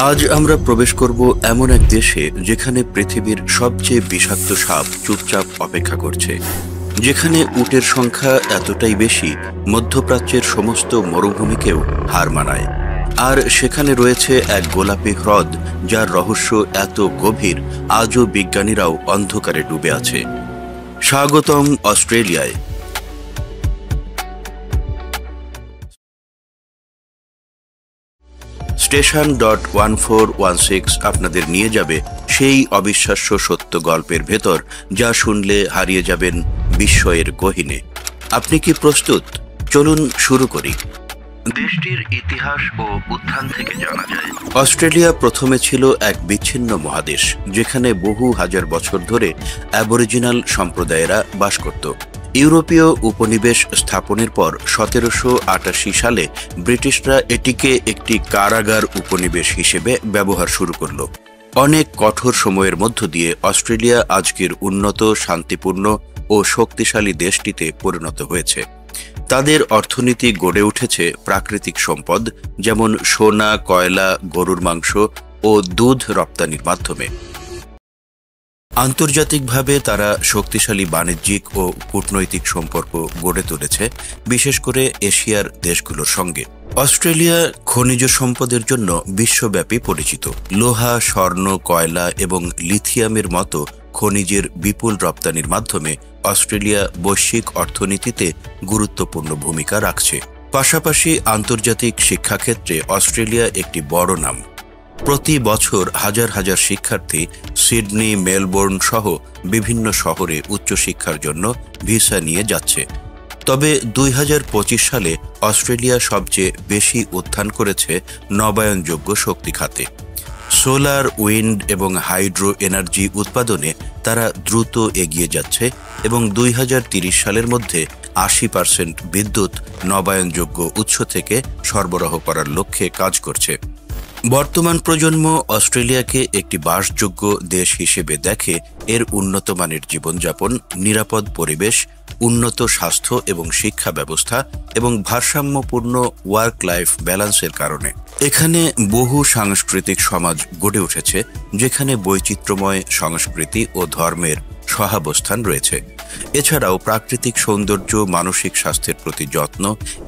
আজ আমরা প্রবেশ করব এমন এক দেশে যেখানে পৃথিবীর সবচেয়ে বিষাক্ত সাপ চুপচাপ অপেক্ষা করছে, যেখানে উটের সংখ্যা এতটাই বেশি মধ্যপ্রাচ্যের সমস্ত মরুভূমিকেও হার মানায়। আর সেখানে রয়েছে এক গোলাপি হ্রদ যার রহস্য এত গভীর আজও বিজ্ঞানীরাও অন্ধকারে ডুবে আছে। স্বাগতম অস্ট্রেলিয়ায়। Station.1416 আপনাদের নিয়ে যাবে সেই অবিশ্বাস্য সত্য গল্পের ভেতর, যা শুনলে হারিয়ে যাবেন বিস্ময়ের গহীনে। আপনি কি প্রস্তুত? চলুন শুরু করি। দেশটির ইতিহাস ও উত্থান থেকে জানা যায়, অস্ট্রেলিয়া প্রথমে ছিল এক বিচ্ছিন্ন মহাদেশ, যেখানে বহু হাজার বছর ধরে অ্যাবরিজিনাল সম্প্রদায়েরা বাস করত। ইউরোপীয় উপনিবেশ স্থাপনের পর 1788 সালে ব্রিটিশরা এটিকে একটি কারাগার উপনিবেশ হিসেবে ব্যবহার শুরু করল। অনেক কঠোর সময়ের মধ্য দিয়ে অস্ট্রেলিয়া আজকের উন্নত, শান্তিপূর্ণ ও শক্তিশালী দেশটিতে পরিণত হয়েছে। তাদের অর্থনীতি গড়ে উঠেছে প্রাকৃতিক সম্পদ যেমন সোনা, কয়লা, গরুর মাংস ও দুধ রপ্তানির মাধ্যমে। আন্তর্জাতিকভাবে তারা শক্তিশালী বাণিজ্যিক ও কূটনৈতিক সম্পর্ক গড়ে তুলেছে, বিশেষ করে এশিয়ার দেশগুলোর সঙ্গে। অস্ট্রেলিয়া খনিজ সম্পদের জন্য বিশ্বব্যাপী পরিচিত। লোহা, স্বর্ণ, কয়লা এবং লিথিয়ামের মতো খনিজের বিপুল রপ্তানির মাধ্যমে অস্ট্রেলিয়া বৈশ্বিক অর্থনীতিতে গুরুত্বপূর্ণ ভূমিকা রাখছে। পাশাপাশি আন্তর্জাতিক শিক্ষাক্ষেত্রে অস্ট্রেলিয়া একটি বড় নাম। প্রতি বছর হাজার হাজার শিক্ষার্থী সিডনি, মেলবোর্ন সহ বিভিন্ন শহরে উচ্চশিক্ষার জন্য ভিসা নিয়ে যাচ্ছে। তবে 2025 সালে অস্ট্রেলিয়া সবচেয়ে বেশি উত্থান করেছে নবায়নযোগ্য শক্তি খাতে। সোলার, উইন্ড এবং হাইড্রো এনার্জি উৎপাদনে তারা দ্রুত এগিয়ে যাচ্ছে এবং 2030 সালের মধ্যে 80% বিদ্যুৎ নবায়নযোগ্য উৎস থেকে সরবরাহ করার লক্ষ্যে কাজ করছে। বর্তমান প্রজন্ম অস্ট্রেলিয়াকে একটি বাসযোগ্য দেশ হিসেবে দেখে এর উন্নত মানের জীবনযাপন, নিরাপদ পরিবেশ, উন্নত স্বাস্থ্য এবং শিক্ষা ব্যবস্থা এবং ভারসাম্যপূর্ণ ওয়ার্ক লাইফ ব্যালেন্সের কারণে। এখানে বহু সাংস্কৃতিক সমাজ গড়ে উঠেছে, যেখানে বৈচিত্র্যময় সংস্কৃতি ও ধর্মের সহাবস্থান রয়েছে। এছাড়াও প্রাকৃতিক সৌন্দর্য, মানসিক স্বাস্থ্যের প্রতি যত্ন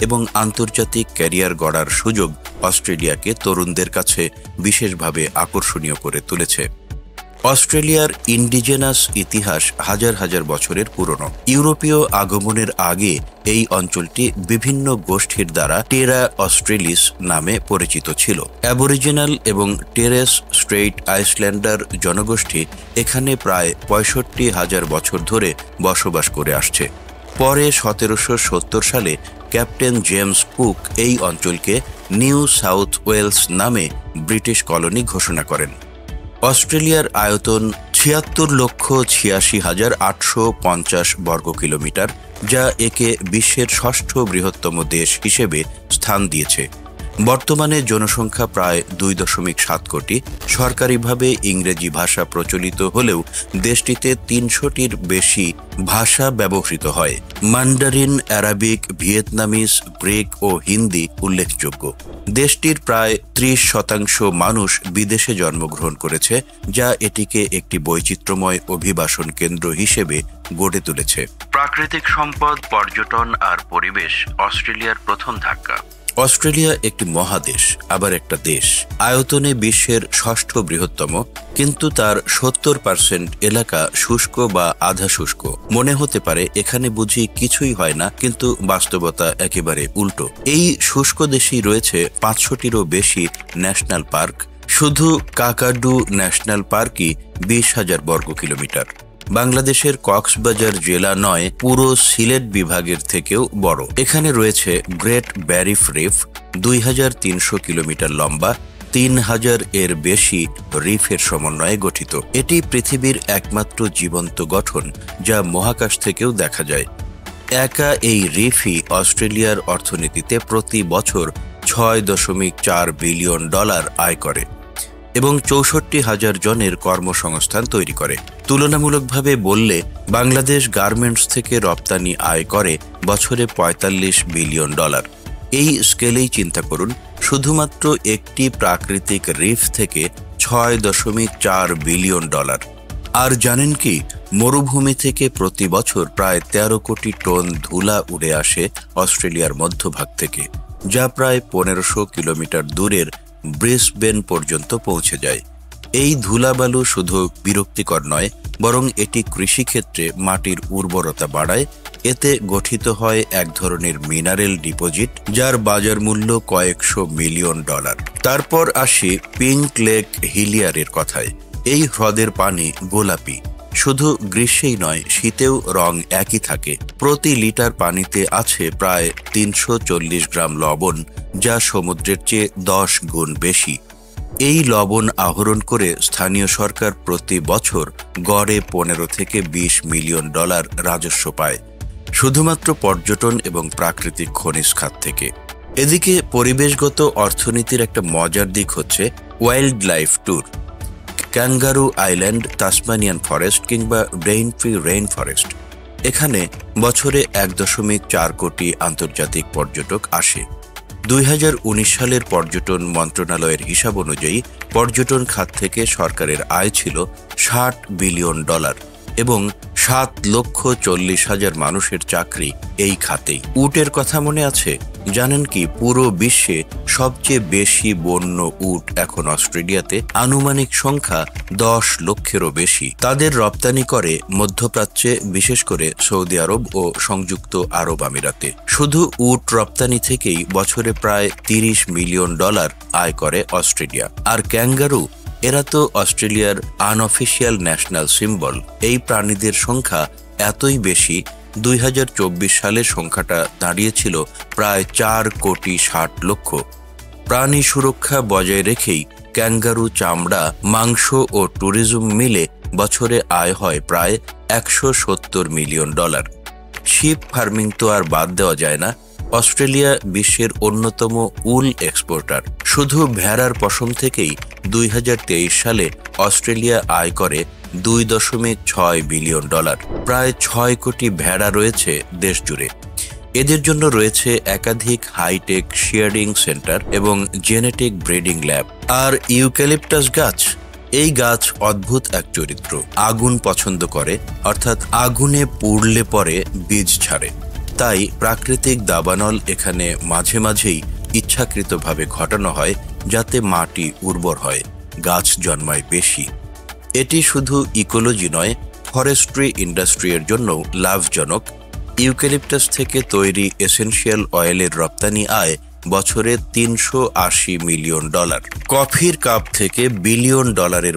এবং আন্তর্জাতিক ক্যারিয়ার গড়ার সুযোগ অস্ট্রেলিয়াকে তরুণদের কাছে বিশেষভাবে আকর্ষণীয় করে তুলেছে। অস্ট্রেলিয়ার ইন্ডিজেনাস ইতিহাস হাজার হাজার বছরের পুরনো। ইউরোপীয় আগমনের আগে এই অঞ্চলটি বিভিন্ন গোষ্ঠীর দ্বারা টেরা অস্ট্রেলিস নামে পরিচিত ছিল। অ্যাবরিজিনাল এবং টেরেস স্ট্রেইট আইসল্যান্ডার জনগোষ্ঠী এখানে প্রায় 65,000 বছর ধরে বসবাস করে আসছে। পরে 1770 সালে ক্যাপ্টেন জেমস কুক এই অঞ্চলকে নিউ সাউথ ওয়েলস নামে ব্রিটিশ কলোনি ঘোষণা করেন। অস্ট্রেলিয়ার আয়তন 76,86,850 বর্গ কিলোমিটার, যা একে বিশ্বের ষষ্ঠ বৃহত্তম দেশ হিসেবে স্থান দিয়েছে। বর্তমানে জনসংখ্যা প্রায় 2.7 কোটি। সরকারিভাবে ইংরেজি ভাষা প্রচলিত হলেও দেশটিতে 300টির বেশি ভাষা ব্যবহৃত হয়। মান্ডারিন, অ্যারাবিক, ভিয়েতনামিজ, গ্রিক ও হিন্দি উল্লেখযোগ্য। দেশটির প্রায় 30% মানুষ বিদেশে জন্মগ্রহণ করেছে, যা এটিকে একটি বৈচিত্র্যময় অভিবাসন কেন্দ্র হিসেবে গড়ে তুলেছে। প্রাকৃতিক সম্পদ, পর্যটন আর পরিবেশ অস্ট্রেলিয়ার প্রথম ধাক্কা। অস্ট্রেলিয়া একটি মহাদেশ, আবার একটা দেশ। আয়তনে বিশ্বের ষষ্ঠ বৃহত্তম, কিন্তু তার 70% এলাকা শুষ্ক বা আধা শুষ্ক। মনে হতে পারে এখানে বুঝি কিছুই হয় না, কিন্তু বাস্তবতা একেবারে উল্টো। এই শুষ্ক দেশেই রয়েছে 500টিরও বেশি ন্যাশনাল পার্ক। শুধু কাকাডু ন্যাশনাল পার্কই 20,000 বর্গ কিলোমিটার। বাংলাদেশের কক্সবাজার জেলা নয়, পুরো সিলেট বিভাগের থেকেও বড়। এখানে রয়েছে গ্রেট ব্যারিফ রিফ, 2300 কিলোমিটার লম্বা, 3000 এর বেশি রিফের সমন্বয়ে গঠিত। এটি পৃথিবীর একমাত্র জীবন্ত গঠন যা মহাকাশ থেকেও দেখা যায়। একা এই রিফই অস্ট্রেলিয়ার অর্থনীতিতে প্রতি বছর $6.4 বিলিয়ন আয় করে এবং 64,000 জনের কর্মসংস্থান তৈরি করে। তুলনামূলকভাবে বললে বাংলাদেশ গার্মেন্টস থেকে রপ্তানি আয় করে বছরে $45 বিলিয়ন। এই স্কেলেই চিন্তা করুন, শুধুমাত্র একটি প্রাকৃতিক রিফ থেকে $6.4 বিলিয়ন। আর জানেন কি, মরুভূমি থেকে প্রতি বছর প্রায় 13 কোটি টন ধুলা উড়ে আসে অস্ট্রেলিয়ার মধ্যভাগ থেকে, যা প্রায় 1500 কিলোমিটার দূরের ব্রিসবেন পর্যন্ত পৌঁছে যায়। এই ধুলাবালু শুধু বিরক্তিকর নয়, বরং এটি কৃষিক্ষেত্রে মাটির উর্বরতা বাড়ায়। এতে গঠিত হয় এক ধরনের মিনারেল ডিপোজিট, যার বাজার মূল্য কয়েকশো মিলিয়ন ডলার। তারপর আসি পিঙ্ক লেক হিলিয়ারের কথায়। এই হ্রদের পানি গোলাপি। শুধু গ্রীষ্মেই নয়, শীতেও রং একই থাকে। প্রতি লিটার পানিতে আছে প্রায় 340 গ্রাম লবণ, যা সমুদ্রের চেয়ে 10 গুণ বেশি। এই লবণ আহরণ করে স্থানীয় সরকার প্রতি বছর গড়ে 15 থেকে 20 মিলিয়ন ডলার রাজস্ব পায়, শুধুমাত্র পর্যটন এবং প্রাকৃতিক খনিজ খাত থেকে। এদিকে পরিবেশগত অর্থনীতির একটা মজার দিক হচ্ছে wild life tour. Kangaroo island, Tasmanian forest কিংবা রেইনট্রি রেইন ফরেস্ট, এখানে বছরে 1.4 কোটি আন্তর্জাতিক পর্যটক আসে। 2019 সালের পর্যটন মন্ত্রণালয়ের হিসাব অনুযায়ী পর্যটন খাত থেকে সরকারের আয় ছিল $60 বিলিয়ন এবং 7,40,000 মানুষের চাকরি এই খাতেই। উটের কথা মনে আছে? জানেন কি, পুরো বিশ্বে সবচেয়ে বেশি বন্য উট এখন অস্ট্রেলিয়াতে, আনুমানিক সংখ্যা 10 লক্ষেরও বেশি। তাদের রপ্তানি করে মধ্যপ্রাচ্যে, বিশেষ করে সৌদি আরব ও সংযুক্ত আরব আমিরাতে। শুধু উট রপ্তানি থেকেই বছরে প্রায় $30 মিলিয়ন আয় করে অস্ট্রেলিয়া। আর ক্যাঙ্গারু, এরা তো অস্ট্রেলিয়ার আনঅফিসিয়াল ন্যাশনাল সিম্বল। এই প্রাণীদের সংখ্যা এতই বেশি, 2024 সালের সংখ্যাটা দাঁড়িয়েছিল প্রায় 4,60,00,000। প্রাণী সুরক্ষা বজায় রেখেই ক্যাঙ্গারু চামড়া, মাংস ও ট্যুরিজম মিলে বছরে আয় হয় প্রায় $170 মিলিয়ন। শিপ ফার্মিং তো আর বাদ দেওয়া যায় না। অস্ট্রেলিয়া বিশ্বের অন্যতম উল এক্সপোর্টার। শুধু ভেড়ার পশম থেকেই 2023 সালে অস্ট্রেলিয়া আয় করে $2.6 বিলিয়ন। প্রায় 6 কোটি ভেড়া রয়েছে দেশ জুড়ে। এদের জন্য রয়েছে একাধিক হাইটেক শিয়ারিং সেন্টার এবং জেনেটিক ব্রিডিং ল্যাব। আর ইউক্যালিপটাস গাছ, এই গাছ অদ্ভুত এক চরিত্র। আগুন পছন্দ করে, অর্থাৎ আগুনে পুড়লে পরে বীজ ছাড়ে। তাই প্রাকৃতিক দাবানল এখানে মাঝে মাঝেই ইচ্ছাকৃতভাবে ঘটানো হয়, যাতে মাটি উর্বর হয়, গাছ জন্মায় বেশি। এটি শুধু ইকোলজি নয়, ফরেস্ট্রি ইন্ডাস্ট্রির জন্যও লাভজনক। ইউক্যালিপটাস থেকে তৈরি এসেনশিয়াল অয়েলের রপ্তানি আয় বছরে $380 মিলিয়ন। কফির কাপ থেকে $বিলিয়ন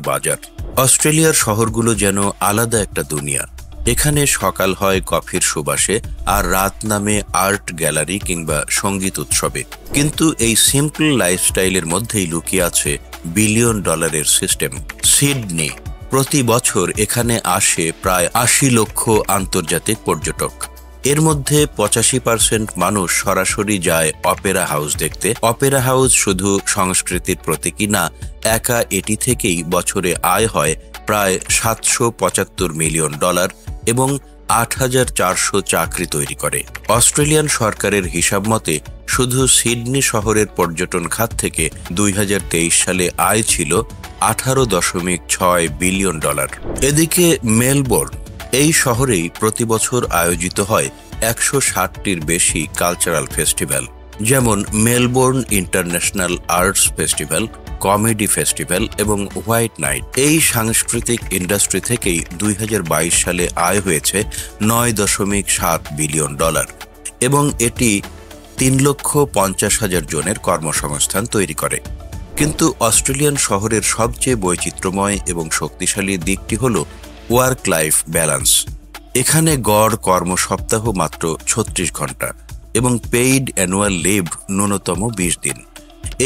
বাজার। অস্ট্রেলিয়ার শহরগুলো যেন আলাদা একটা দুনিয়া। এখানে সকাল হয় কফির সুবাসে, আর রাত নামে আর্ট গ্যালারি কিংবা সঙ্গীত উৎসবে। কিন্তু এই সিম্পল লাইফস্টাইলের মধ্যেই লুকিয়ে আছে $বিলিয়ন সিস্টেম। সিডনি, প্রতি বছর এখানে আসে প্রায় 80 লক্ষ আন্তর্জাতিক পর্যটক। এর মধ্যে 85% মানুষ সরাসরি যায় অপেরা হাউস দেখতে। অপেরা হাউস শুধু সংস্কৃতির প্রতীকী না, একা এটি থেকেই বছরে আয় হয় প্রায় $775 মিলিয়ন এবং 8,400 চাকরি তৈরি করে। অস্ট্রেলিয়ান সরকারের হিসাব মতে শুধু সিডনি শহরের পর্যটন খাত থেকে 2023 সালে আয় ছিল $18.6 বিলিয়ন। এদিকে মেলবোর্ন, এই শহরেই প্রতি বছর আয়োজিত হয় 160টির বেশি কালচারাল ফেস্টিভ্যাল, যেমন Melbourne international arts festival, comedy festival এবং হোয়াইট নাইট। এই সাংস্কৃতিক ইন্ডাস্ট্রি থেকেই 2022 সালে আয় হয়েছে $9.7 বিলিয়ন এবং এটি 3,50,000 জনের কর্মসংস্থান তৈরি করে। কিন্তু অস্ট্রেলিয়ান শহরের সবচেয়ে বৈচিত্র্যময় এবং শক্তিশালী দিকটি হল ওয়ার্ক লাইফ ব্যালেন্স। এখানে গড় কর্মসপ্তাহ মাত্র 36 ঘন্টা এবং পেইড অ্যানুয়াল লিভ ন্যূনতম 20 দিন।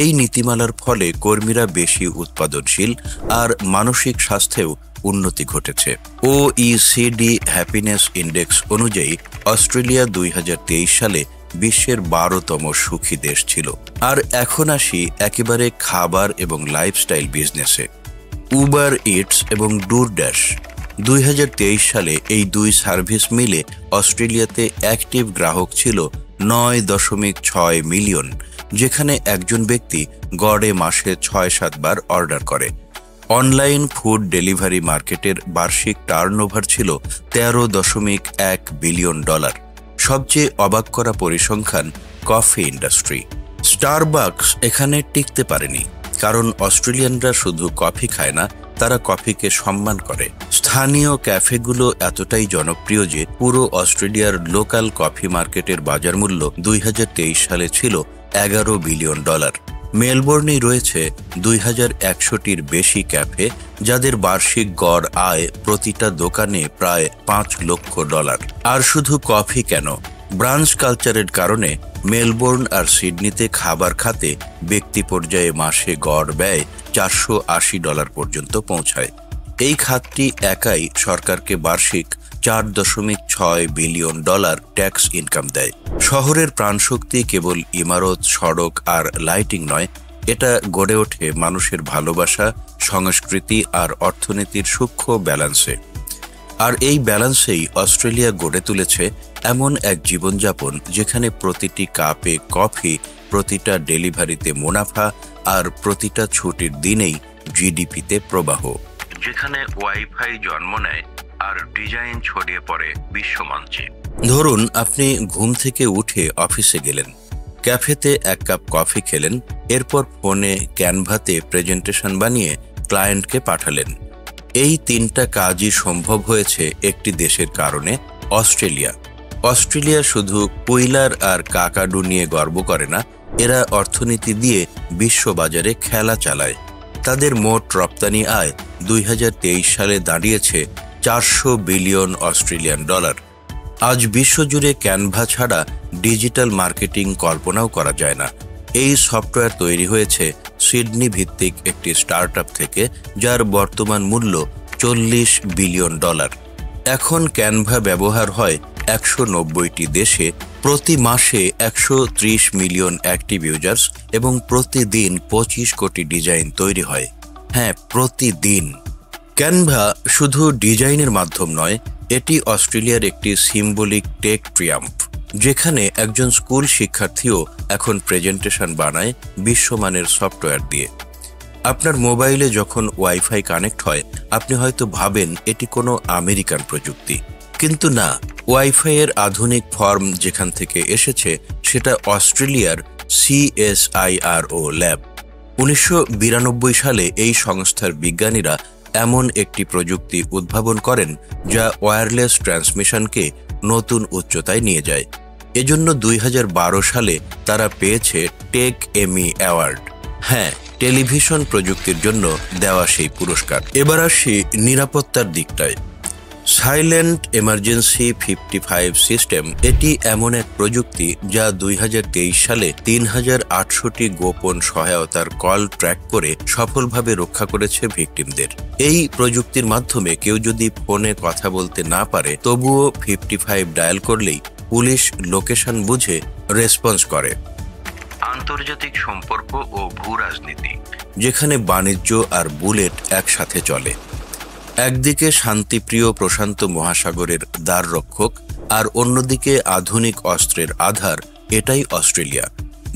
এই নীতিমালার ফলে কর্মীরা বেশি উৎপাদনশীল আর মানসিক স্বাস্থ্যেও উন্নতি ঘটেছে। OECD হ্যাপিনেস ইন্ডেক্স অনুযায়ী অস্ট্রেলিয়া 2023 সালে বিশ্বের 12তম সুখী দেশ ছিল। আর এখন আসি একেবারে খাবার এবং লাইফস্টাইল বিজনেসে। উবার ইটস এবং ডোরড্যাশ। 2023 সালে এই দুই সার্ভিস মিলে অস্ট্রেলিয়াতে অ্যাক্টিভ গ্রাহক ছিল 9.6 মিলিয়ন, যেখানে একজন ব্যক্তি গড়ে মাসে 6-7 বার অর্ডার করে। অনলাইন ফুড ডেলিভারি মার্কেটের বার্ষিক টার্নওভার ছিল $13.1 বিলিয়ন। সবচেয়ে অবাক করা পরিসংখ্যান কফি ইন্ডাস্ট্রি। স্টারবাকস এখানে টিকতে পারেনি, কারণ অস্ট্রেলিয়ানরা শুধু কফি খায় না, তারা কফিকে সম্মান করে। স্থানীয় ক্যাফেগুলো এতটাই জনপ্রিয় যে পুরো অস্ট্রেলিয়ার লোকাল কফি মার্কেটের বাজার মূল্য 2023 সালে ছিল $11 বিলিয়ন। মেলবোর্নেই রয়েছে 2100টির বেশি ক্যাফে, যাদের বার্ষিক গড় আয় প্রতিটা দোকানে প্রায় $5 লক্ষ। আর শুধু কফি কেন, ব্রাঞ্চ কালচারের কারণে মেলবোর্ন আর সিডনিতে খাবার খাতে ব্যক্তি পর্যায়ে মাসে গড় ব্যয় $480 পর্যন্ত পৌঁছায়। এই খাতটি একাই সরকারকে বার্ষিক $4.6 বিলিয়ন ট্যাক্স ইনকাম দেয়। শহরের প্রাণশক্তি কেবল ইমারত, সড়ক আর লাইটিং নয়, এটা গড়ে ওঠে মানুষের ভালোবাসা, সংস্কৃতি আর অর্থনীতির সূক্ষ্ম ব্যালেন্সে। আর এই ব্যালেন্সেই অস্ট্রেলিয়া গড়ে তুলেছে এমন এক জীবনযাপন যেখানে প্রতিটি কাপে কফি, প্রতিটা ডেলিভারিতে মুনাফা আর প্রতিটা ছুটির দিনেই জিডিপিতে প্রবাহ, যেখানে ওয়াইফাই জন্ম নেয় আর ডিজাইন ছড়িয়ে পড়ে বিশ্বমঞ্চে। ধরুন আপনি ঘুম থেকে উঠে অফিসে গেলেন, ক্যাফেতে 1 কাপ কফি খেলেন, এরপর ফোনে ক্যানভাতে প্রেজেন্টেশন বানিয়ে ক্লায়েন্টকে পাঠালেন। এই 3টা কাজই সম্ভব হয়েছে একটি দেশের কারণে, অস্ট্রেলিয়া। অস্ট্রেলিয়া শুধু কুইলার আর কাকাডু নিয়ে গর্ব করে না, এরা অর্থনীতি দিয়ে বিশ্ববাজারে খেলা চালায়। তাদের মোট রপ্তানি আয় 2023 সালে দাঁড়িয়েছে $400 বিলিয়ন। আজ বিশ্বজুড়ে ক্যানভা ছাড়া ডিজিটাল মার্কেটিং কল্পনাও করা যায় না। এই সফটওয়্যার তৈরি হয়েছে সিডনি ভিত্তিক একটি স্টার্টআপ থেকে, যার বর্তমান মূল্য $40 বিলিয়ন। এখন ক্যানভা ব্যবহার হয় 190টি দেশে, প্রতি মাসে 130 মিলিয়ন অ্যাক্টিভ ইউজার্স এবং প্রতিদিন 25 কোটি ডিজাইন তৈরি হয়। হ্যাঁ, প্রতিদিন। ক্যানভা শুধু ডিজাইনের মাধ্যম নয়, এটি অস্ট্রেলিয়ার একটি সিম্বলিক টেক ট্রিয়াম্ফ, যেখানে একজন স্কুল শিক্ষার্থীও এখন প্রেজেন্টেশন বানায় বিশ্বমানের সফটওয়্যার দিয়ে। আপনার মোবাইলে যখন ওয়াইফাই কানেক্ট হয়, আপনি হয়তো ভাবেন এটি কোনো আমেরিকান প্রযুক্তি, কিন্তু না। ওয়াইফাই এর আধুনিক ফর্ম যেখান থেকে এসেছে সেটা অস্ট্রেলিয়ার CSIRO ল্যাব। 1992 সালে এই সংস্থার বিজ্ঞানীরা এমন একটি প্রযুক্তি উদ্ভাবন করেন যা ওয়্যারলেস ট্রান্সমিশনকে নতুন উচ্চতায় নিয়ে যায়। এজন্য 2012 সালে তারা পেয়েছে টেক এমি অ্যাওয়ার্ড। হ্যাঁ, টেলিভিশন প্রযুক্তির জন্য দেওয়া সেই পুরস্কার। এবার আসি নিরাপত্তার দিকটায়। সাইলেন্ট এমার্জেন্সি 55 সিস্টেম, এটি এমন এক প্রযুক্তি যা 2023 সালে 3800টি গোপন সহায়তার কল ট্র্যাক করে সফলভাবে রক্ষা করেছে ভিকটিমদের। এই প্রযুক্তির মাধ্যমে কেউ যদি ফোনে কথা বলতে না পারে, তবুও 55 ডায়াল করলেই পুলিশ লোকেশন বুঝে রেসপন্স করে। আন্তর্জাতিক সম্পর্ক ও ভূ রাজনীতি, যেখানে বাণিজ্য আর বুলেট একসাথে চলে। একদিকে শান্তিপ্রিয় প্রশান্ত মহাসাগরের দ্বার রক্ষক, আর অন্যদিকে আধুনিক অস্ত্রের আধার, এটাই অস্ট্রেলিয়া।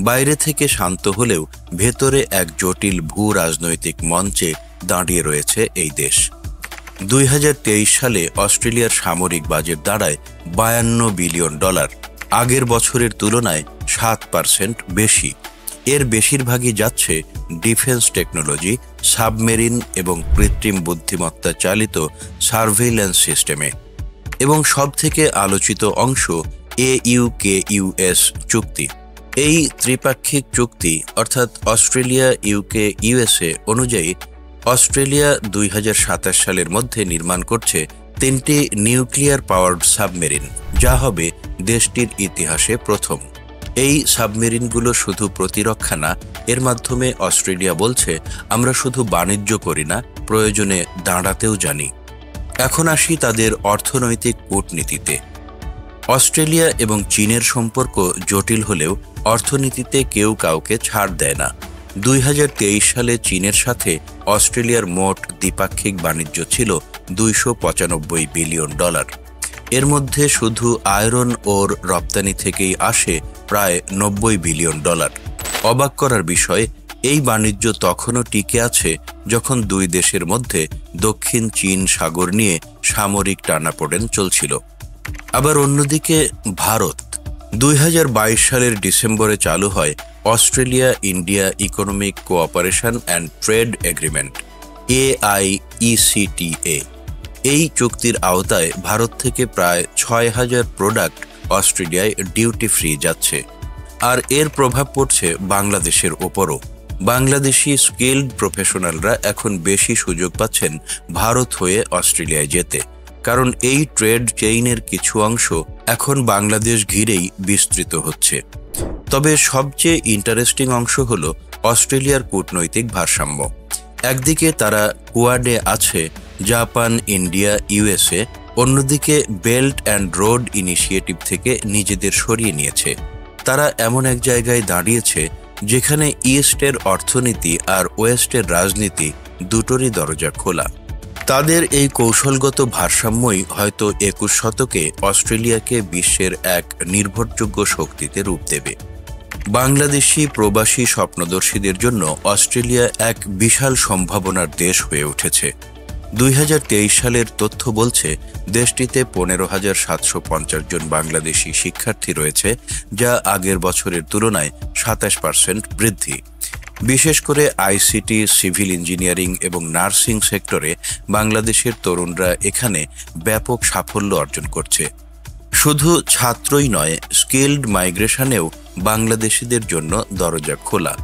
বাইরে থেকে শান্ত হলেও ভেতরে এক জটিল ভূ রাজনৈতিক মঞ্চে দাঁড়িয়ে রয়েছে এই দেশ। 2023 সালে অস্ট্রেলিয়ার সামরিক বাজেট দাঁড়ায় $52 বিলিয়ন, আগের বছরের তুলনায় 7% বেশি। এর বেশিরভাগই যাচ্ছে ডিফেন্স টেকনোলজি, সাবমেরিন এবং কৃত্রিম বুদ্ধিমত্তা চালিত সার্ভেইল্যান্স সিস্টেমে। এবং সবথেকে আলোচিত অংশ AUKUS চুক্তি। এই ত্রিপাক্ষিক চুক্তি অর্থাৎ অস্ট্রেলিয়া, ইউকে, USA অনুযায়ী অস্ট্রেলিয়া 2027 সালের মধ্যে নির্মাণ করছে 3টি নিউক্লিয়ার পাওয়ার্ড সাবমেরিন, যা হবে দেশটির ইতিহাসে প্রথম। এই সাবমেরিনগুলো শুধু প্রতিরক্ষা না, এর মাধ্যমে অস্ট্রেলিয়া বলছে আমরা শুধু বাণিজ্য করি না, প্রয়োজনে দাঁড়াতেও জানি। এখন আসি তাদের অর্থনৈতিক কূটনীতিতে। অস্ট্রেলিয়া এবং চীনের সম্পর্ক জটিল হলেও অর্থনীতিতে কেউ কাউকে ছাড় দেয় না। 2023 সালে চীনের সাথে অস্ট্রেলিয়ার মোট দ্বিপাক্ষিক বাণিজ্য ছিল $295 বিলিয়ন। এর মধ্যে শুধু আয়রন ওর রপ্তানি থেকেই আসে প্রায় $90 বিলিয়ন। অবাক করার বিষয়, এই বাণিজ্য তখনও টিকে আছে যখন দুই দেশের মধ্যে দক্ষিণ চীন সাগর নিয়ে সামরিক টানাপোড়েন চলছিল। আবার অন্যদিকে ভারত 2022 সালের ডিসেম্বরে চালু হয় Australia India economic cooperation and trade agreement AIECTA। এই চুক্তির আওতায় ভারত থেকে প্রায় 6,000 প্রোডাক্ট অস্ট্রেলিয়ায় ডিউটি ফ্রি যাচ্ছে। আর এর প্রভাব পড়ছে বাংলাদেশের ওপরও। বাংলাদেশি স্কিলড প্রফেশনালরা এখন বেশি সুযোগ পাচ্ছেন ভারত হয়ে অস্ট্রেলিয়ায় যেতে, কারণ এই ট্রেড চেইনের কিছু অংশ এখন বাংলাদেশ ঘিরেই বিস্তৃত হচ্ছে। তবে সবচেয়ে ইন্টারেস্টিং অংশ হল অস্ট্রেলিয়ার কূটনৈতিক ভারসাম্য। একদিকে তারা কোয়াডে আছে, জাপান, ইন্ডিয়া, USA, অন্যদিকে বেল্ট অ্যান্ড রোড ইনিশিয়েটিভ থেকে নিজেদের সরিয়ে নিয়েছে। তারা এমন এক জায়গায় দাঁড়িয়েছে যেখানে ইস্টের অর্থনীতি আর ওয়েস্টের রাজনীতি দুটোরই দরজা খোলা। তাদের এই কৌশলগত ভারসাম্যই হয়তো 21 শতকে অস্ট্রেলিয়াকে বিশ্বের এক নির্ভরযোগ্য শক্তিতে রূপ দেবে। বাংলাদেশি প্রবাসী স্বপ্নদর্শীদের জন্য অস্ট্রেলিয়া এক বিশাল সম্ভাবনার দেশ হয়ে উঠেছে। 2023 সালের তথ্য বলছে দেশটিতে 15,750 জন বাংলাদেশি শিক্ষার্থী রয়েছে, যা আগের বছরের তুলনায় 27% বৃদ্ধি। বিশেষ করে ICT, সিভিল ইঞ্জিনিয়ারিং এবং নার্সিং সেক্টরে বাংলাদেশের তরুণরা এখানে ব্যাপক সাফল্য অর্জন করছে। শুধু ছাত্রই নয়, স্কিলড মাইগ্রেশনেও বাংলাদেশিদের জন্য দরজা খোলা।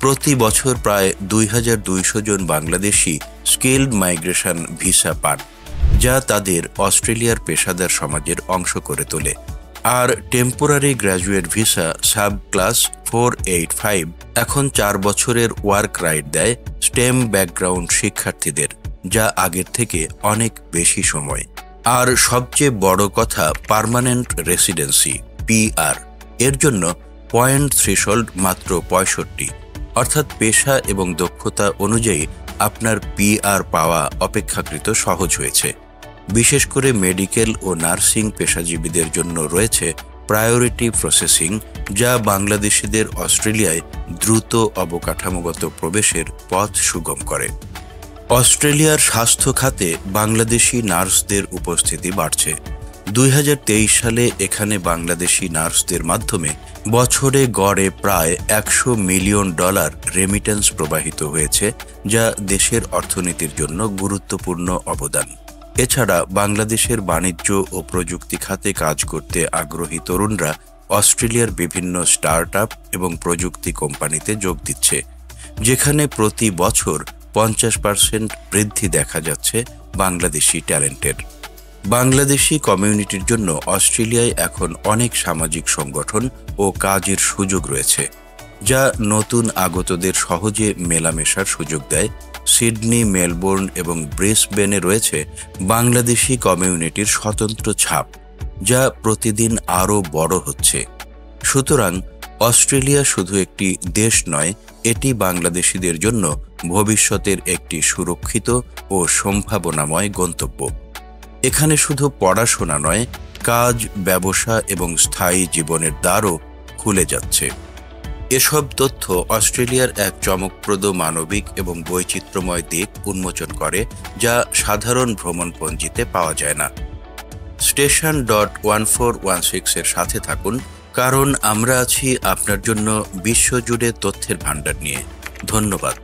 প্রতি বছর প্রায় 2,200 জন বাংলাদেশি স্কিলড মাইগ্রেশন ভিসা পান, যা তাদের অস্ট্রেলিয়ার পেশাদার সমাজের অংশ করে তোলে। আর temporary graduate visa subclass 485 এখন 4 বছরের ওয়ার্ক রাইট দেয় স্টেম ব্যাকগ্রাউন্ড শিক্ষার্থীদের, যা আগের থেকে অনেক বেশি সময়। আর সবচেয়ে বড় কথা, পার্মানেন্ট রেসিডেন্সি PR এর জন্য পয়েন্ট থ্রেশহোল্ড মাত্র 65, অর্থাৎ পেশা এবং দক্ষতা অনুযায়ী আপনার PR পাওয়া অপেক্ষাকৃত সহজ হয়েছে। বিশেষ করে মেডিকেল ও নার্সিং পেশাজীবীদের জন্য রয়েছে প্রায়োরিটি প্রসেসিং, যা বাংলাদেশিদের অস্ট্রেলিয়ায় দ্রুত অবকাঠামোগত প্রবেশের পথ সুগম করে। অস্ট্রেলিয়ার স্বাস্থ্য খাতে বাংলাদেশি নার্সদের উপস্থিতি বাড়ছে। 2023 সালে এখানে বাংলাদেশি নার্সদের মাধ্যমে বছরে গড়ে প্রায় $100 মিলিয়ন রেমিটেন্স প্রবাহিত হয়েছে, যা দেশের অর্থনীতির জন্য গুরুত্বপূর্ণ অবদান। এছাড়া বাংলাদেশের বাণিজ্য ও প্রযুক্তি খাতে কাজ করতে আগ্রহী তরুণরা অস্ট্রেলিয়ার বিভিন্ন স্টার্টআপ এবং প্রযুক্তি কোম্পানিতে যোগ দিচ্ছে, যেখানে প্রতি বছর 50% বৃদ্ধি দেখা যাচ্ছে বাংলাদেশি ট্যালেন্টের। বাংলাদেশি কমিউনিটির জন্য অস্ট্রেলিয়ায় এখন অনেক সামাজিক সংগঠন ও কাজের সুযোগ রয়েছে, যা নতুন আগতদের সহজে মেলামেশার সুযোগ দেয়। সিডনি, মেলবোর্ন এবং ব্রিসবেনে রয়েছে বাংলাদেশি কমিউনিটির স্বতন্ত্র ছাপ, যা প্রতিদিন আরও বড় হচ্ছে। সুতরাং অস্ট্রেলিয়া শুধু একটি দেশ নয়, এটি বাংলাদেশিদের জন্য ভবিষ্যতের একটি সুরক্ষিত ও সম্ভাবনাময় গন্তব্য। এখানে শুধু পড়াশোনা নয়, কাজ, ব্যবসা এবং স্থায়ী জীবনের দ্বারও খুলে যাচ্ছে। এসব তথ্য অস্ট্রেলিয়ার এক চমকপ্রদ মানবিক এবং বৈচিত্র্যময় দিক উন্মোচন করে, যা সাধারণ ভ্রমণপঞ্জিতে পাওয়া যায় না। Station.1416 এর সাথে থাকুন, কারণ আমরা আছি আপনার জন্য বিশ্বজুড়ে তথ্যের ভাণ্ডার নিয়ে। ধন্যবাদ।